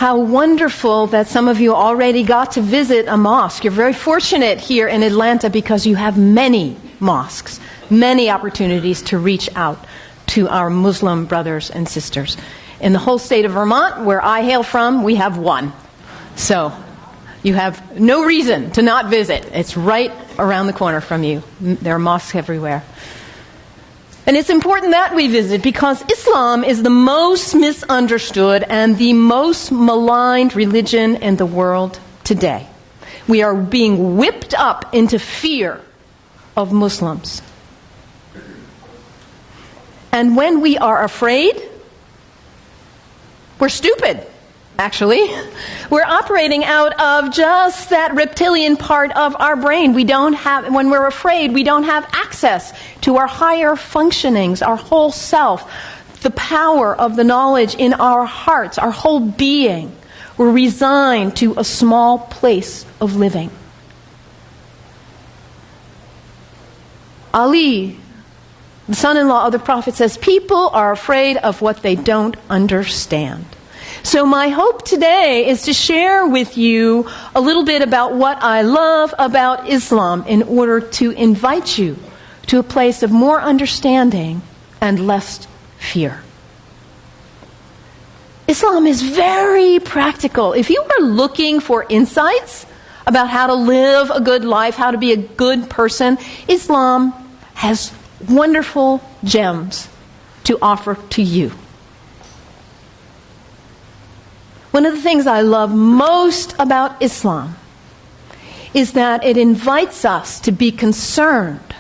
How wonderful that some of you already got to visit a mosque. You're very fortunate here in Atlanta because you have many mosques, many opportunities to reach out to our Muslim brothers and sisters. In the whole state of Vermont, where I hail from, we have one. So you have no reason to not visit. It's right around the corner from you. There are mosques everywhere. And it's important that we visit because Islam is the most misunderstood and the most maligned religion in the world today. We are being whipped up into fear of Muslims. And when we are afraid, we're stupid, actually. We're operating out of just that reptilian part of our brain. When we're afraid, we don't have access to our higher functionings, our whole self, the power of the knowledge in our hearts, our whole being. We're resigned to a small place of living. Ali, the son-in-law of the Prophet, says, people are afraid of what they don't understand. So my hope today is to share with you a little bit about what I love about Islam in order to invite you to a place of more understanding and less fear. Islam is very practical. If you are looking for insights about how to live a good life, how to be a good person, Islam has wonderful gems to offer to you. One of the things I love most about Islam is that it invites us to be concerned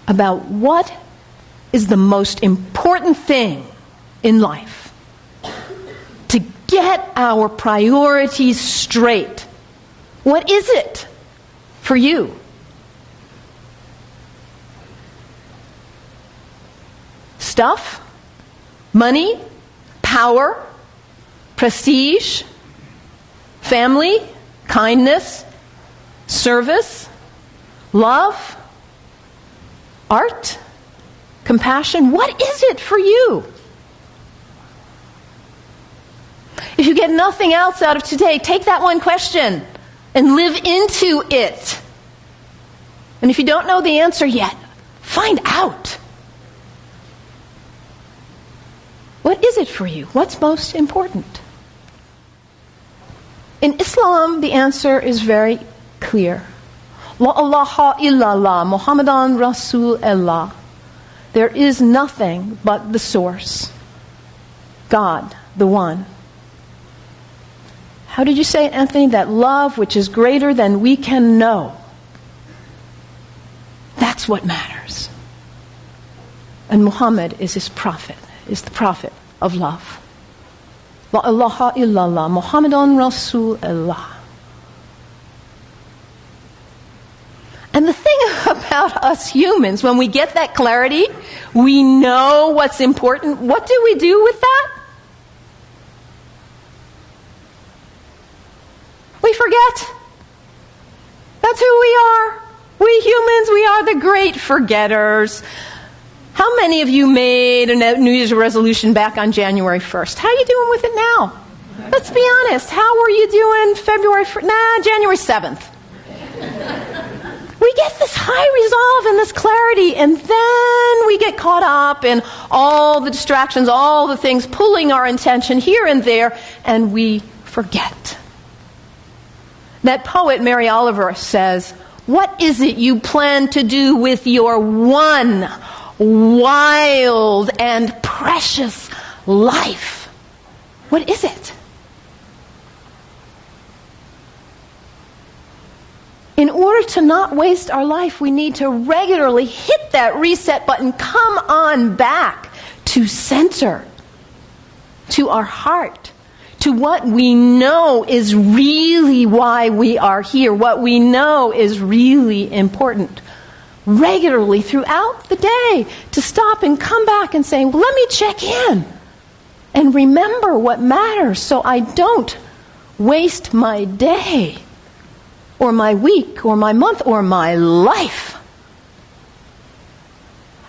about what is the most important thing in life. To get our priorities straight. What is it for you? Stuff? Money? Power, prestige, family, kindness, service, love, art, compassion. What is it for you? If you get nothing else out of today, take that one question and live into it. And if you don't know the answer yet, find out. What is it for you? What's most important? In Islam, the answer is very clear. La ilaha illallah, Muhammadan Rasulullah. There is nothing but the source. God, the one. How did you say it, Anthony? That love which is greater than we can know. That's what matters. And Muhammad is his prophet, is the prophet of love. La ilaha illallah, Muhammadan Rasulullah. And the thing about us humans, when we get that clarity, we know what's important. What do we do with that? We forget. That's who we are. We humans, we are the great forgetters. How many of you made a New Year's resolution back on January 1st? How are you doing with it now? Let's be honest. How were you doing January 7th? We get this high resolve and this clarity, and then we get caught up in all the distractions, all the things pulling our attention here and there, and we forget. That poet, Mary Oliver, says, what is it you plan to do with your one wild and precious life? What is it? In order to not waste our life, we need to regularly hit that reset button, come on back to center, to our heart, to what we know is really why we are here, what we know is really important. Regularly throughout the day, to stop and come back and say, well, let me check in and remember what matters so I don't waste my day or my week or my month or my life.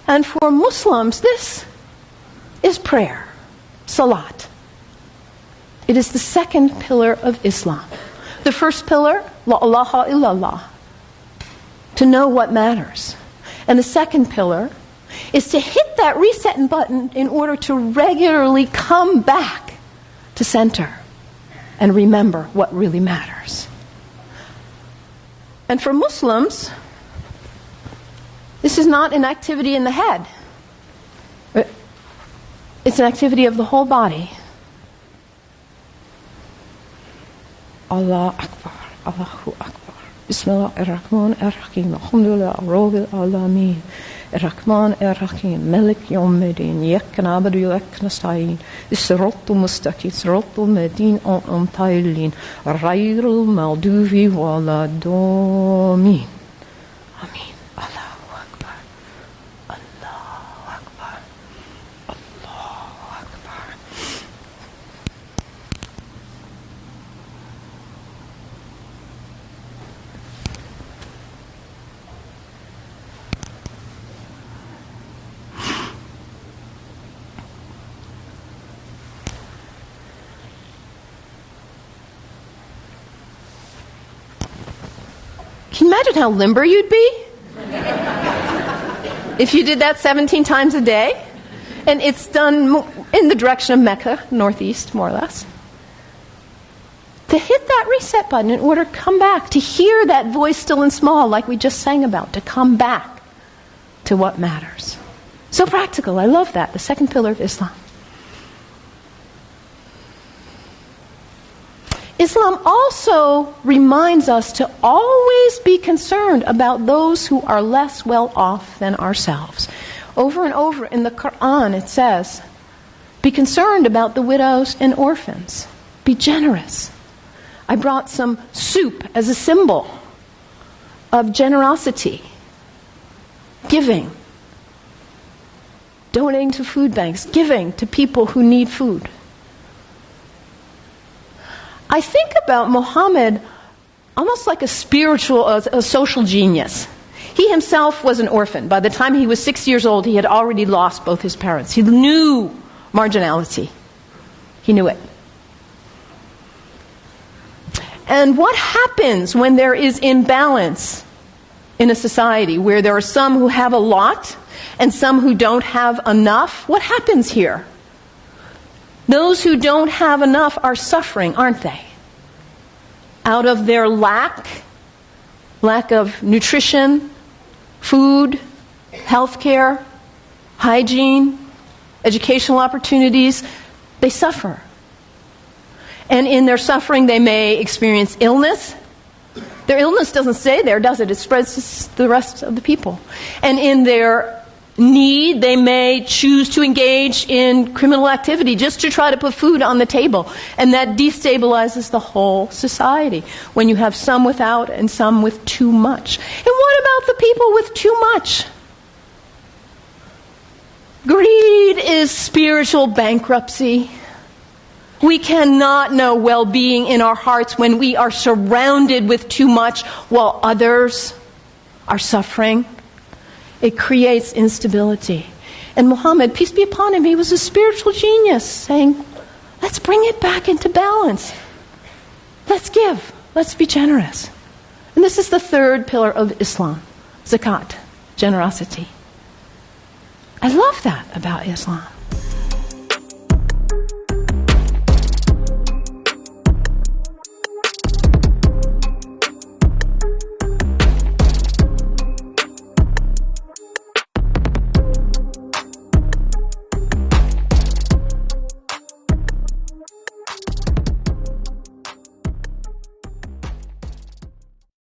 And for Muslims, this is prayer, salat. It is the second pillar of Islam. The first pillar, la ilaha illallah, to know what matters. And the second pillar is to hit that reset button in order to regularly come back to center and remember what really matters. And for Muslims, this is not an activity in the head. It's an activity of the whole body. Allah Akbar, Allahu Akbar. Bismillah ar-Rahman ar-Rahim. Alhamdulillah, Rabbil Alameen. Ar-Rahman ar-Rahim. Malik Yawmiddin. Iyyak na'budu wa iyyak nasta'in. As-siratal mustaqim. Siratal ladhina an'amta alayhim. Ghayril maghdubi waladdallin. Amin. Allahu Akbar. Allahu Akbar. Allahu Akbar. Can you imagine how limber you'd be if you did that 17 times a day? And it's done in the direction of Mecca, northeast, more or less. To hit that reset button in order to come back, to hear that voice still and small like we just sang about, to come back to what matters. So practical. I love that. The second pillar of Islam. Islam also reminds us to always be concerned about those who are less well off than ourselves. Over and over in the Quran it says, be concerned about the widows and orphans. Be generous. I brought some soup as a symbol of generosity, giving, donating to food banks, giving to people who need food. I think about Muhammad almost like a spiritual, a social genius. He himself was an orphan. By the time he was 6 years old, he had already lost both his parents. He knew marginality. He knew it. And what happens when there is imbalance in a society where there are some who have a lot and some who don't have enough? What happens here? Those who don't have enough are suffering, aren't they? Out of their lack of nutrition, food, healthcare, hygiene, educational opportunities, they suffer. And in their suffering, they may experience illness. Their illness doesn't stay there, does it? It spreads to the rest of the people. And in their need, they may choose to engage in criminal activity just to try to put food on the table. And that destabilizes the whole society when you have some without and some with too much. And what about the people with too much? Greed is spiritual bankruptcy. We cannot know well-being in our hearts when we are surrounded with too much while others are suffering. It creates instability. And Muhammad, peace be upon him, he was a spiritual genius, saying, let's bring it back into balance. Let's give. Let's be generous. And this is the third pillar of Islam, zakat, generosity. I love that about Islam.